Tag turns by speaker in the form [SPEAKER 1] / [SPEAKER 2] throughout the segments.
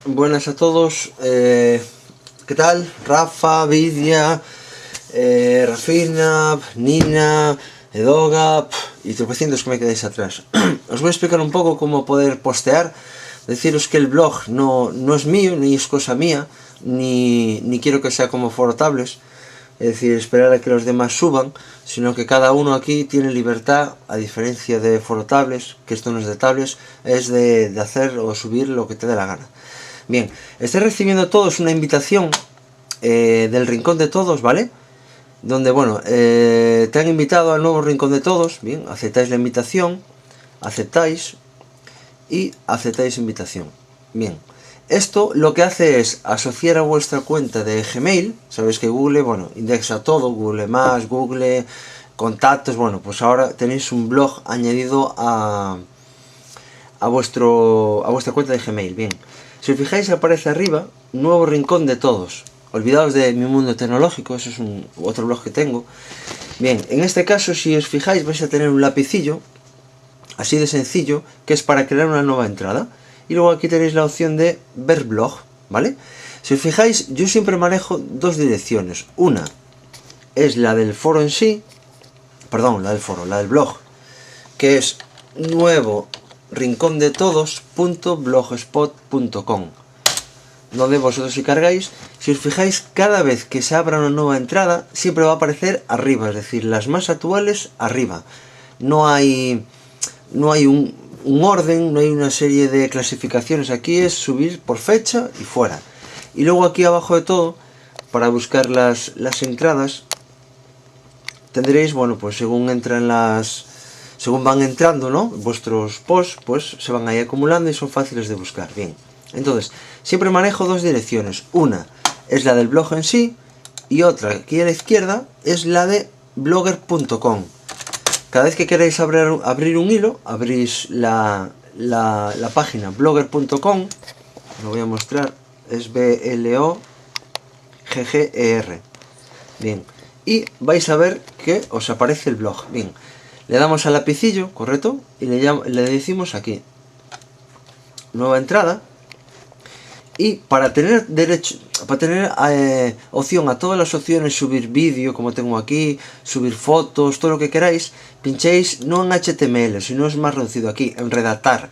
[SPEAKER 1] Buenas a todos, ¿qué tal? Rafa, Vidia, Rafina, Nina, Edoga y tropecientos que me quedáis atrás. Os voy a explicar un poco cómo poder postear. Deciros que el blog no es mío, ni es cosa mía, ni quiero que sea como Foro Tables, es decir, esperar a que los demás suban, sino que cada uno aquí tiene libertad, a diferencia de Foro Tables, que esto no es de tablets, es de hacer o subir lo que te dé la gana. Bien, estáis recibiendo todos una invitación del Rincón de Todos, ¿vale? Donde, bueno, te han invitado al nuevo Rincón de Todos. Bien, aceptáis la invitación, aceptáis y aceptáis invitación. Bien, esto lo que hace es asociar a vuestra cuenta de Gmail. Sabéis que Google, bueno, indexa todo, Google+, Google, contactos. Bueno, pues ahora tenéis un blog añadido a vuestra cuenta de Gmail. Bien, si os fijáis aparece arriba nuevo Rincón de Todos. Olvidaos de Mi Mundo Tecnológico, eso es otro blog que tengo. Bien, en este caso, si os fijáis, vais a tener un lapicillo así de sencillo, que es para crear una nueva entrada. Y luego aquí tenéis la opción de ver blog, ¿vale? Si os fijáis, yo siempre manejo dos direcciones. Una es la del foro en sí, perdón, la del blog, que es nuevo rincondetodos.blogspot.com, donde vosotros si cargáis, si os fijáis, cada vez que se abra una nueva entrada, siempre va a aparecer arriba, es decir, las más actuales arriba. No hay un orden, no hay una serie de clasificaciones. Aquí es subir por fecha y fuera. Y luego aquí abajo de todo, para buscar las entradas, tendréis, bueno, pues según van entrando, ¿no?, vuestros posts, pues se van ahí acumulando y son fáciles de buscar. Bien, entonces, siempre manejo dos direcciones. Una es la del blog en sí y otra, aquí a la izquierda, es la de blogger.com. Cada vez que queráis abrir un hilo, abrís la página blogger.com, lo voy a mostrar, es BLOGGER. Bien, y vais a ver que os aparece el blog. Bien, le damos al lapicillo, correcto, y le decimos aquí, nueva entrada. Y para tener opción a todas las opciones, subir vídeo, como tengo aquí, subir fotos, todo lo que queráis, pinchéis no en HTML, sino es más reducido aquí, en redactar.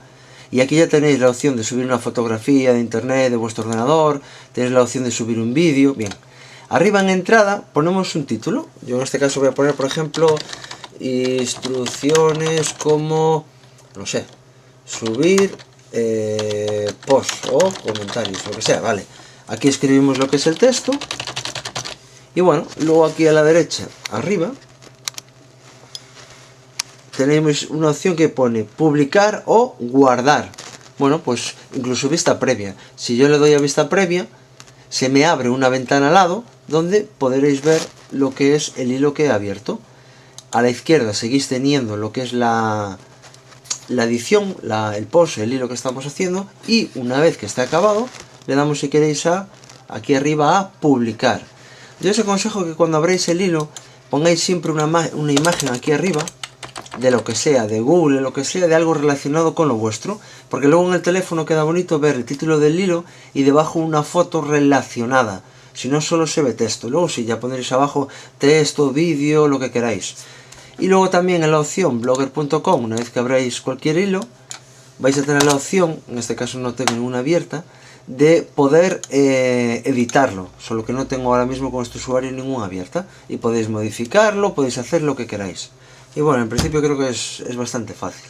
[SPEAKER 1] Y aquí ya tenéis la opción de subir una fotografía de internet de vuestro ordenador, tenéis la opción de subir un vídeo. Bien, arriba en entrada ponemos un título. Yo en este caso voy a poner, por ejemplo, instrucciones como, no sé, subir post o comentarios, lo que sea, vale. Aquí escribimos lo que es el texto y bueno, luego aquí a la derecha arriba tenemos una opción que pone publicar o guardar. Bueno, pues incluso vista previa. Si yo le doy a vista previa, se me abre una ventana al lado donde podréis ver lo que es el hilo que he abierto. A la izquierda seguís teniendo lo que es la edición, el post, el hilo que estamos haciendo, y una vez que esté acabado le damos, si queréis, aquí arriba a publicar. Yo os aconsejo que cuando abréis el hilo pongáis siempre una imagen aquí arriba de lo que sea, de Google, lo que sea, de algo relacionado con lo vuestro, porque luego en el teléfono queda bonito ver el título del hilo y debajo una foto relacionada. Si no, solo se ve texto. Luego sí, ya pondréis abajo texto, vídeo, lo que queráis. Y luego también en la opción blogger.com, una vez que abráis cualquier hilo, vais a tener la opción, en este caso no tengo ninguna abierta, de poder editarlo, solo que no tengo ahora mismo con este usuario ninguna abierta, y podéis modificarlo, podéis hacer lo que queráis. Y bueno, en principio creo que es bastante fácil.